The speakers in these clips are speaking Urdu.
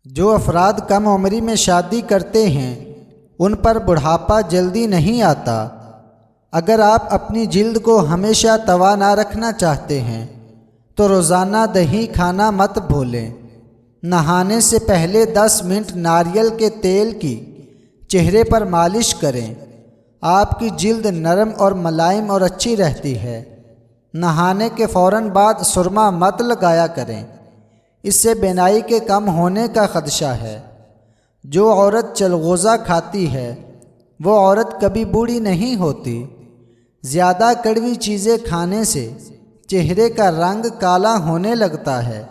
جو افراد کم عمری میں شادی کرتے ہیں ان پر بڑھاپا جلدی نہیں آتا۔ اگر آپ اپنی جلد کو ہمیشہ توانا رکھنا چاہتے ہیں تو روزانہ دہی کھانا مت بھولیں۔ نہانے سے پہلے 10 منٹ ناریل کے تیل کی چہرے پر مالش کریں۔ آپ کی جلد نرم اور ملائم اور اچھی رہتی ہے۔ نہانے کے فوراً بعد سرما مت لگایا کریں، اس سے بینائی کے کم ہونے کا خدشہ ہے۔ جو عورت چلغوزہ کھاتی ہے وہ عورت کبھی بوڑھی نہیں ہوتی۔ زیادہ کڑوی چیزیں کھانے سے چہرے کا رنگ کالا ہونے لگتا ہے۔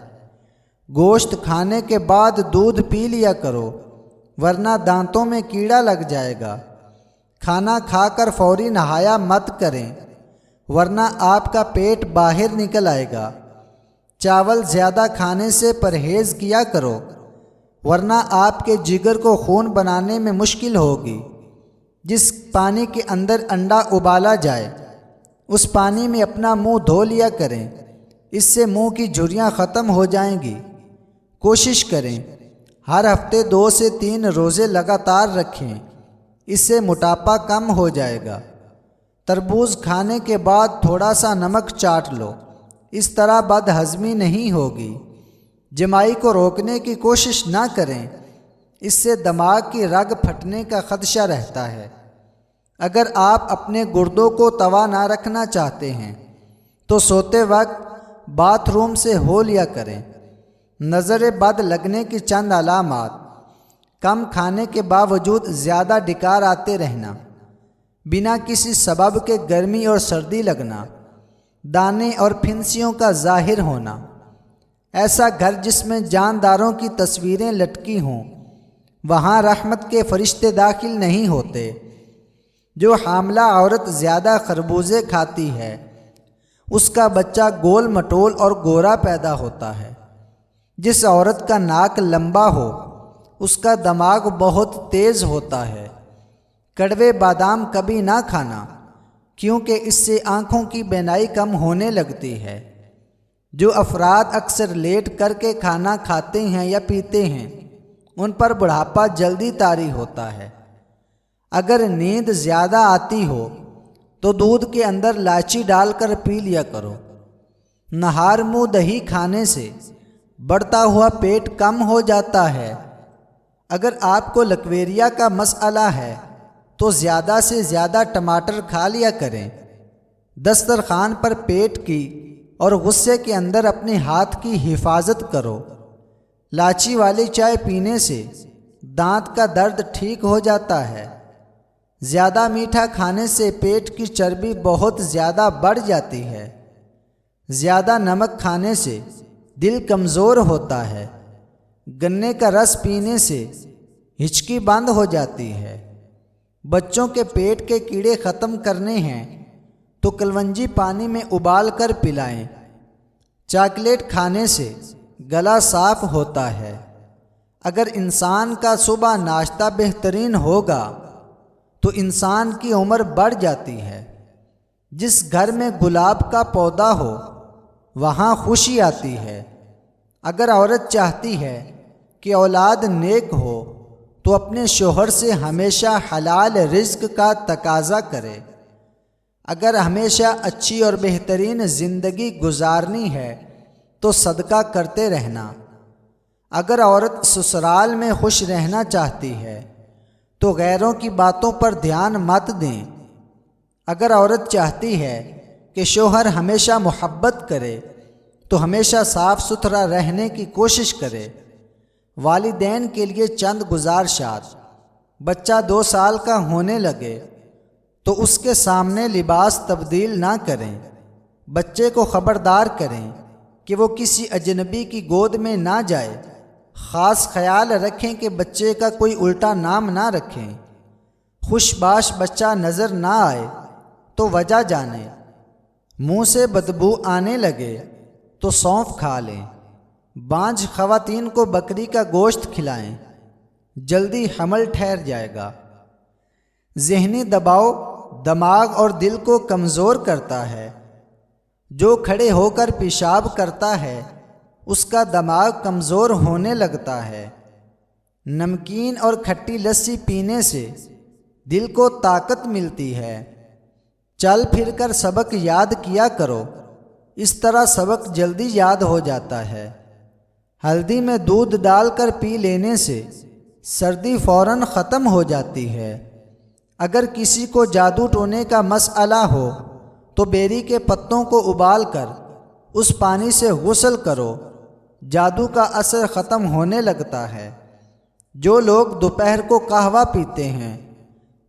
گوشت کھانے کے بعد دودھ پی لیا کرو ورنہ دانتوں میں کیڑا لگ جائے گا۔ کھانا کھا کر فوری نہایا مت کریں ورنہ آپ کا پیٹ باہر نکل آئے گا۔ چاول زیادہ کھانے سے پرہیز کیا کرو ورنہ آپ کے جگر کو خون بنانے میں مشکل ہوگی۔ جس پانی کے اندر انڈا ابالا جائے اس پانی میں اپنا منہ دھو لیا کریں، اس سے منہ کی جھریاں ختم ہو جائیں گی۔ کوشش کریں ہر ہفتے 2 سے 3 روزے لگاتار رکھیں، اس سے موٹاپا کم ہو جائے گا۔ تربوز کھانے کے بعد تھوڑا سا نمک چاٹ لو، اس طرح بد ہضمی نہیں ہوگی۔ جمائی کو روکنے کی کوشش نہ کریں، اس سے دماغ کی رگ پھٹنے کا خدشہ رہتا ہے۔ اگر آپ اپنے گردوں کو توانا رکھنا چاہتے ہیں تو سوتے وقت باتھ روم سے ہو لیا کریں۔ نظر بد لگنے کی چند علامات: کم کھانے کے باوجود زیادہ ڈکار آتے رہنا، بنا کسی سبب کے گرمی اور سردی لگنا، دانے اور پھنسیوں کا ظاہر ہونا، ایسا گھر جس میں جانداروں کی تصویریں لٹکی ہوں وہاں رحمت کے فرشتے داخل نہیں ہوتے۔ جو حاملہ عورت زیادہ خربوزے کھاتی ہے اس کا بچہ گول مٹول اور گورا پیدا ہوتا ہے۔ جس عورت کا ناک لمبا ہو اس کا دماغ بہت تیز ہوتا ہے۔ کڑوے بادام کبھی نہ کھانا کیونکہ اس سے آنکھوں کی بینائی کم ہونے لگتی ہے۔ جو افراد اکثر لیٹ کر کے کھانا کھاتے ہیں یا پیتے ہیں ان پر بڑھاپا جلدی طاری ہوتا ہے۔ اگر نیند زیادہ آتی ہو تو دودھ کے اندر الائچی ڈال کر پی لیا کرو۔ نہار منہ دہی کھانے سے بڑھتا ہوا پیٹ کم ہو جاتا ہے۔ اگر آپ کو لکویریا کا مسئلہ ہے تو زیادہ سے زیادہ ٹماٹر کھا لیا کریں۔ دسترخوان پر پیٹ کی اور غصے کے اندر اپنے ہاتھ کی حفاظت کرو۔ الائچی والی چائے پینے سے دانت کا درد ٹھیک ہو جاتا ہے۔ زیادہ میٹھا کھانے سے پیٹ کی چربی بہت زیادہ بڑھ جاتی ہے۔ زیادہ نمک کھانے سے دل کمزور ہوتا ہے۔ گنے کا رس پینے سے ہچکی بند ہو جاتی ہے۔ بچوں کے پیٹ کے کیڑے ختم کرنے ہیں تو کلونجی پانی میں ابال کر پلائیں۔ چاکلیٹ کھانے سے گلا صاف ہوتا ہے۔ اگر انسان کا صبح ناشتہ بہترین ہوگا تو انسان کی عمر بڑھ جاتی ہے۔ جس گھر میں گلاب کا پودا ہو وہاں خوشی آتی ہے۔ اگر عورت چاہتی ہے کہ اولاد نیک ہو تو اپنے شوہر سے ہمیشہ حلال رزق کا تقاضا کرے۔ اگر ہمیشہ اچھی اور بہترین زندگی گزارنی ہے تو صدقہ کرتے رہنا۔ اگر عورت سسرال میں خوش رہنا چاہتی ہے تو غیروں کی باتوں پر دھیان مت دیں۔ اگر عورت چاہتی ہے کہ شوہر ہمیشہ محبت کرے تو ہمیشہ صاف ستھرا رہنے کی کوشش کرے۔ والدین کے لیے چند گزارشات: بچہ 2 سال کا ہونے لگے تو اس کے سامنے لباس تبدیل نہ کریں۔ بچے کو خبردار کریں کہ وہ کسی اجنبی کی گود میں نہ جائے۔ خاص خیال رکھیں کہ بچے کا کوئی الٹا نام نہ رکھیں۔ خوش باش بچہ نظر نہ آئے تو وجہ جانیں۔ منہ سے بدبو آنے لگے تو سونف کھا لیں۔ بانجھ خواتین کو بکری کا گوشت کھلائیں، جلدی حمل ٹھہر جائے گا۔ ذہنی دباؤ دماغ اور دل کو کمزور کرتا ہے۔ جو کھڑے ہو کر پیشاب کرتا ہے اس کا دماغ کمزور ہونے لگتا ہے۔ نمکین اور کھٹی لسی پینے سے دل کو طاقت ملتی ہے۔ چل پھر کر سبق یاد کیا کرو، اس طرح سبق جلدی یاد ہو جاتا ہے۔ ہلدی میں دودھ ڈال کر پی لینے سے سردی فوراً ختم ہو جاتی ہے۔ اگر کسی کو جادو ٹونے کا مسئلہ ہو تو بیری کے پتوں کو ابال کر اس پانی سے غسل کرو، جادو کا اثر ختم ہونے لگتا ہے۔ جو لوگ دوپہر کو قہوہ پیتے ہیں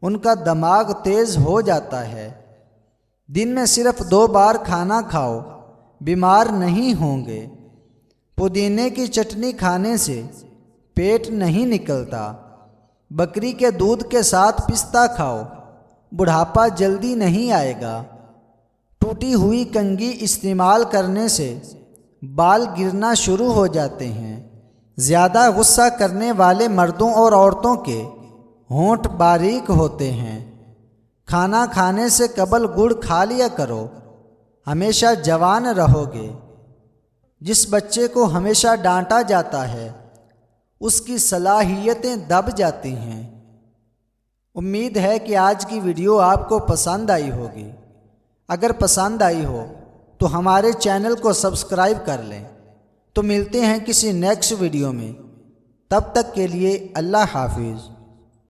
ان کا دماغ تیز ہو جاتا ہے۔ دن میں صرف 2 بار کھانا کھاؤ، بیمار نہیں ہوں گے۔ پودینے کی چٹنی کھانے سے پیٹ نہیں نکلتا۔ بکری کے دودھ کے ساتھ پستہ کھاؤ، بڑھاپا جلدی نہیں آئے گا۔ ٹوٹی ہوئی کنگھی استعمال کرنے سے بال گرنا شروع ہو جاتے ہیں۔ زیادہ غصہ کرنے والے مردوں اور عورتوں کے ہونٹ باریک ہوتے ہیں۔ کھانا کھانے سے قبل گڑ کھا لیا کرو، ہمیشہ جوان رہو گے۔ جس بچے کو ہمیشہ ڈانٹا جاتا ہے اس کی صلاحیتیں دب جاتی ہیں۔ امید ہے کہ آج کی ویڈیو آپ کو پسند آئی ہوگی۔ اگر پسند آئی ہو تو ہمارے چینل کو سبسکرائب کر لیں۔ تو ملتے ہیں کسی نیکسٹ ویڈیو میں، تب تک کے لیے اللہ حافظ۔